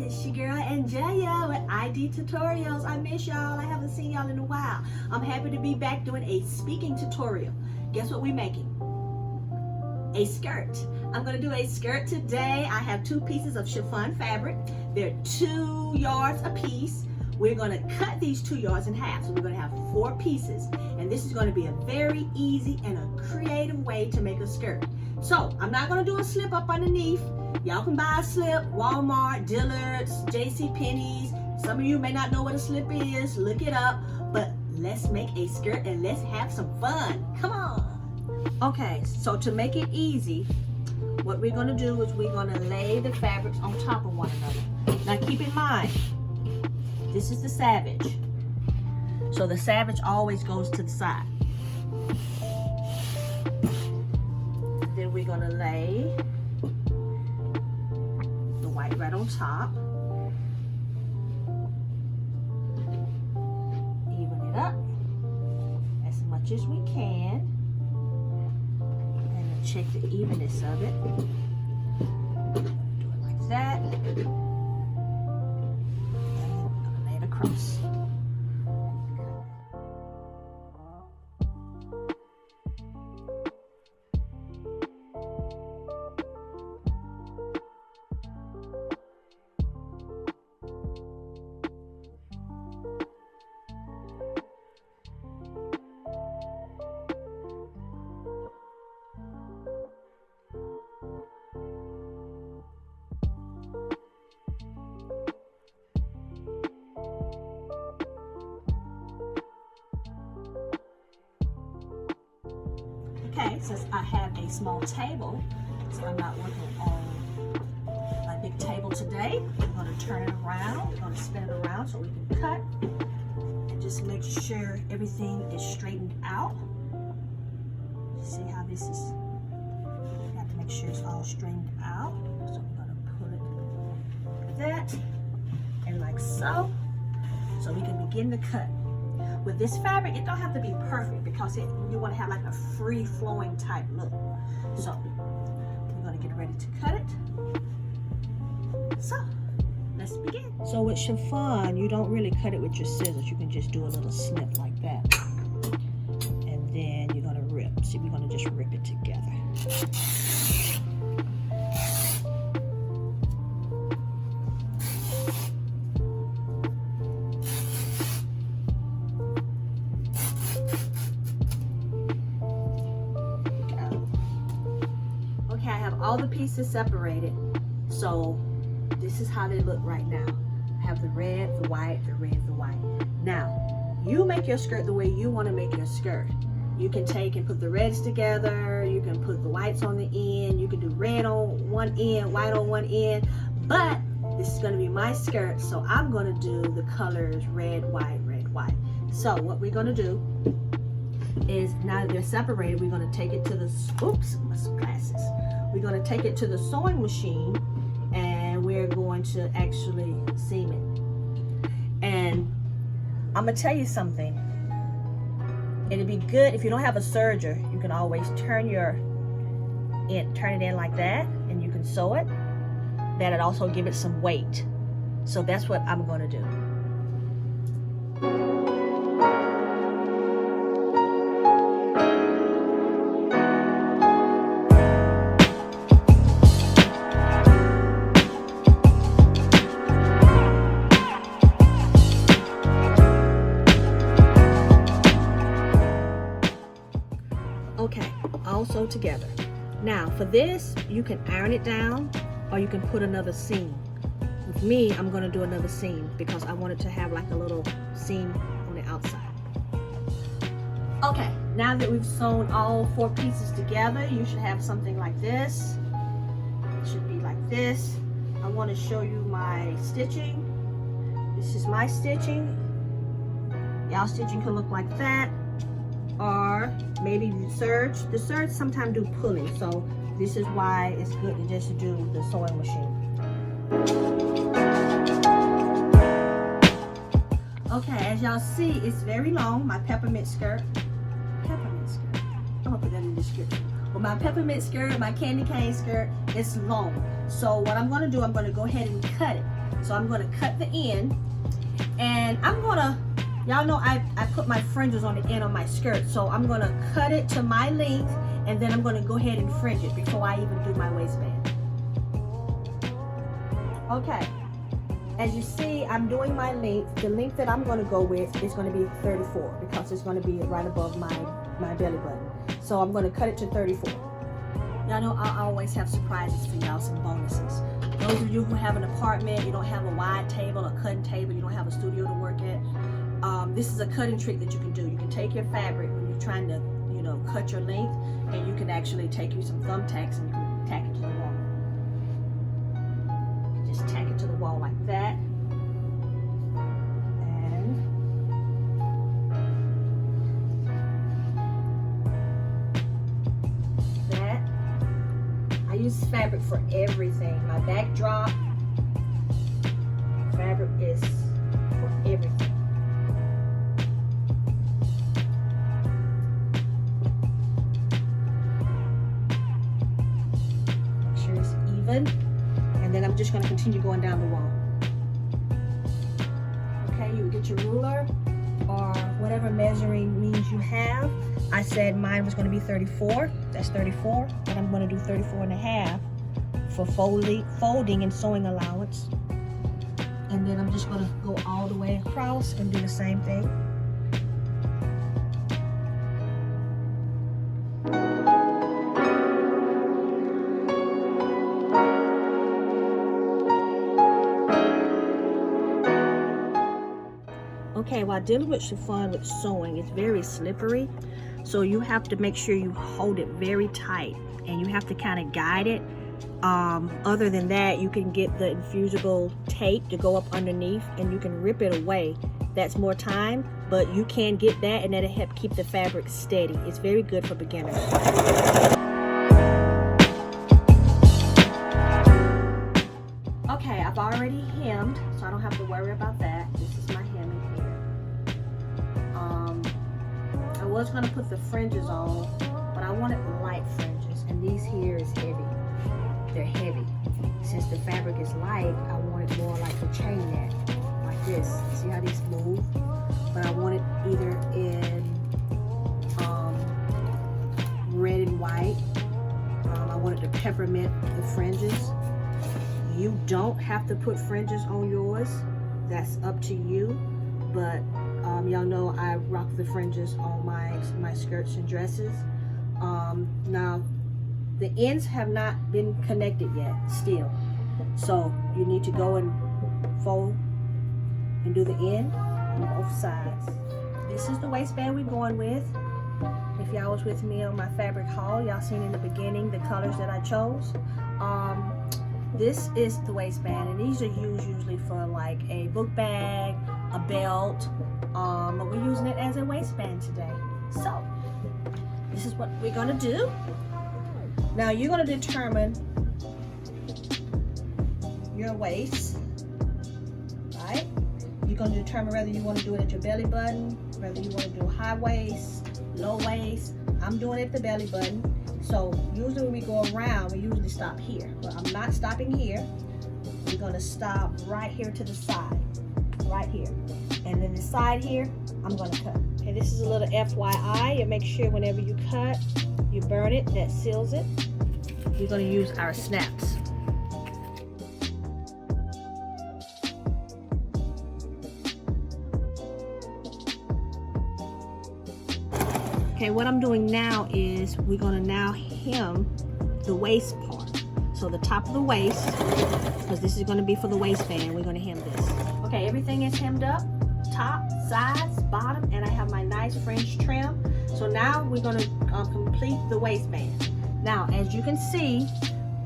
it's your girl Angelia with ID Tutorials. I miss y'all. I haven't seen y'all in a while. I'm happy to be back doing a speaking tutorial. Guess what we're making? A skirt. I'm going to do a skirt today. I have 2 pieces of chiffon fabric. They're 2 yards a piece. We're going to cut these 2 yards in half. So we're going to have 4 pieces. And this is going to be a very easy and a creative way to make a skirt. So I'm not going to do a slip up underneath. Y'all can buy a slip, Walmart, Dillard's, JCPenney's. Some of you may not know what a slip is. Look it up. But let's make a skirt and let's have some fun. Come on. Okay, so to make it easy, what we're going to do is we're going to lay the fabrics on top of one another. Now keep in mind, this is the Savage. So the Savage always goes to the side. Then we're going to lay the white right on top. Even it up as much as we can. And check the evenness of it. Do it like that. And then we're going to lay it across. Okay, since I have a small table, so I'm not working on my big table today, I'm going to turn it around. We're going to spin it around so we can cut and just make sure everything is straightened out. See how this is? You have to make sure it's all straightened out. So we're going to put it like that and like so we can begin to cut. With this fabric, it don't have to be perfect because you want to have like a free-flowing type look. So we're going to get ready to cut it. So let's begin. So with chiffon, you don't really cut it with your scissors. You can just do a little snip like that. And then you're going to rip. See, we're going to just rip it together. All the pieces separated, so this is how they look right now. I have the red, the white, the red, the white. Now you make your skirt the way you want to make your skirt. You can take and put the reds together, you can put the whites on the end, you can do red on one end, white on one end, but this is going to be my skirt, so I'm going to do the colors red, white, red, white. So what we're going to do is, now that they're separated, we're going to take it to the, oops, my glasses. We're going to take it to the sewing machine and we're going to actually seam it. And I'm going to tell you something. It'd be good if you don't have a serger, you can always turn it in like that and you can sew it. That'd also give it some weight. So that's what I'm going to do. Okay, all sewed together. Now for this, you can iron it down or you can put another seam. With me, I'm going to do another seam because I want it to have like a little seam on the outside. Okay, now that we've sewn all 4 pieces together, you should have something like this. It should be like this. I want to show you my stitching. This is my stitching. Y'all stitching can look like that. Or maybe the serge. The serge sometimes do pulling, so this is why it's good to just do the sewing machine. Okay, as y'all see, it's very long. My peppermint skirt. I'm gonna put that in the description. Well, my peppermint skirt, my candy cane skirt, it's long. So what I'm gonna do, I'm gonna go ahead and cut it. So I'm gonna cut the end, and I'm gonna, y'all know I put my fringes on the end of my skirt, so I'm gonna cut it to my length, and then I'm gonna go ahead and fringe it before I even do my waistband. Okay, as you see, I'm doing my length. The length that I'm gonna go with is gonna be 34 because it's gonna be right above my belly button. So I'm gonna cut it to 34. Y'all know I always have surprises for y'all, some bonuses. Those of you who have an apartment, you don't have a wide table, a cutting table, you don't have a studio to work at, this is a cutting trick that you can do. You can take your fabric when you're trying to, you know, cut your length, and you can actually take you some thumbtacks and you can tack it to the wall. Just tack it to the wall like that. I use fabric for everything. My backdrop fabric is for everything. Make sure it's even, and then I'm just going to continue going down the wall. Okay, you get your ruler or whatever measuring means you have. I said mine was going to be 34. That's 34, but I'm going to do 34 and a half for folding and sewing allowance. And then I'm just going to go all the way across and do the same thing. Okay, while dealing with chiffon with sewing, it's very slippery. So you have to make sure you hold it very tight, and you have to kind of guide it. Other than that, you can get the infusible tape to go up underneath, and you can rip it away. That's more time, but you can get that, and that'll help keep the fabric steady. It's very good for beginners. Okay, I've already hemmed, so I don't have to worry about that. This is my hemming here. I was going to put the fringes on, but I wanted light fringes, and these here is heavy. They're heavy. Since the fabric is light, I want it more like a chain net, like this. See how these move? But I want it either in red and white. I wanted to peppermint the fringes. You don't have to put fringes on yours. That's up to you. But y'all know I rock the fringes on my skirts and dresses. Now, the ends have not been connected yet, still. So you need to go and fold and do the end on both sides. This is the waistband we're going with. If y'all was with me on my fabric haul, y'all seen in the beginning the colors that I chose. This is the waistband, and these are used usually for like a book bag, a belt, but we're using it as a waistband today. So this is what we're gonna do. Now you're gonna determine your waist, right? You're gonna determine whether you want to do it at your belly button, whether you want to do high waist, low waist. I'm doing it at the belly button. So usually when we go around, we usually stop here, but I'm not stopping here. We're gonna stop right here to the side, right here. And then the side here, I'm gonna cut. Okay, this is a little FYI. You make sure whenever you cut, you burn it, that seals it. We're gonna use our snaps. Okay, what I'm doing now is we're gonna now hem the waist part. So the top of the waist, because this is gonna be for the waistband, we're gonna hem this. Okay, everything is hemmed up, top, sides, bottom, and I have my nice fringe trim. So now we're gonna complete the waistband. Now, as you can see,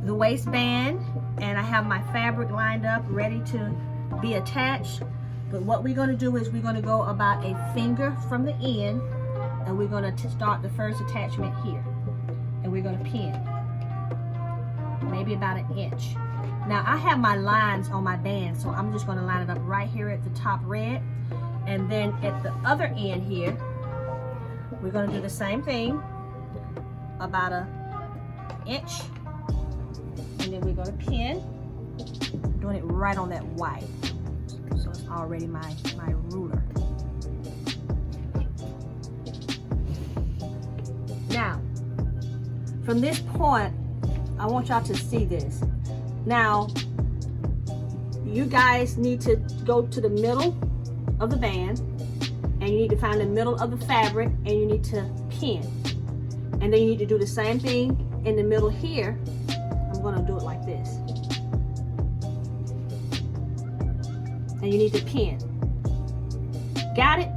the waistband, and I have my fabric lined up, ready to be attached. But what we're gonna do is we're gonna go about a finger from the end, and we're going to start the first attachment here, and we're going to pin maybe about 1 inch. Now I have my lines on my band, so I'm just going to line it up right here at the top red, and then at the other end here we're going to do the same thing, about 1 inch, and then we're going to pin doing it right on that white. So it's already my ruler. Now, from this point, I want y'all to see this. Now, you guys need to go to the middle of the band, and you need to find the middle of the fabric, and you need to pin. And then you need to do the same thing in the middle here. I'm gonna do it like this. And you need to pin. Got it?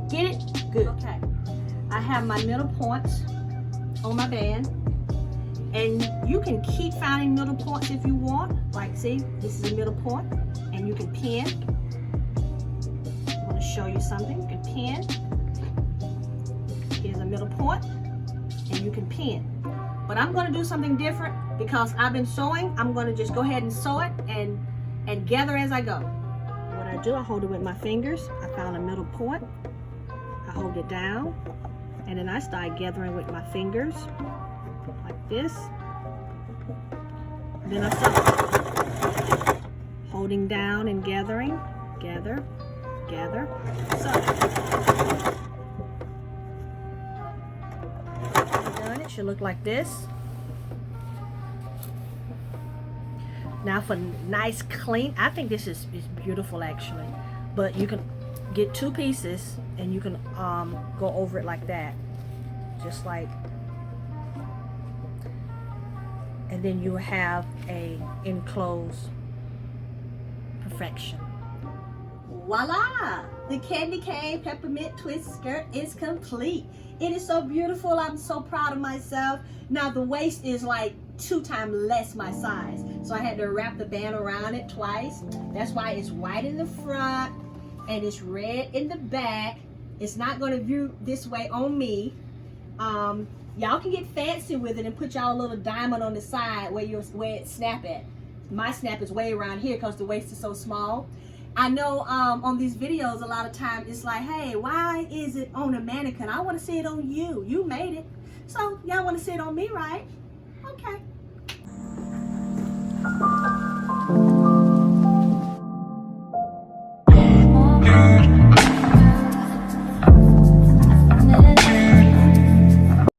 Get it? Good. Okay. I have my middle points on my band. And you can keep finding middle points if you want. Like, see, this is a middle point, and you can pin. I want to show you something. You can pin. Here's a middle point, and you can pin. But I'm going to do something different because I've been sewing. I'm going to just go ahead and sew it and gather as I go. What I do, I hold it with my fingers. I found a middle point. I hold it down, and then I start gathering with my fingers. Like this. Then I start holding down and gathering. Gather, gather. So, done. It should look like this. Now for nice clean, I think this is beautiful actually. But you can get 2 pieces and you can go over it like that. Just like, and then you have a enclosed perfection. Voila! The candy cane peppermint twist skirt is complete. It is so beautiful. I'm so proud of myself. Now the waist is like 2 times less my size. So I had to wrap the band around it twice. That's why it's white in the front and it's red in the back. It's not going to view this way on me. Y'all can get fancy with it and put y'all a little diamond on the side where it snap at. My snap is way around here because the waist is so small. I know on these videos a lot of times it's like, hey, why is it on a mannequin? I want to see it on you. You made it. So y'all want to see it on me, right? Okay.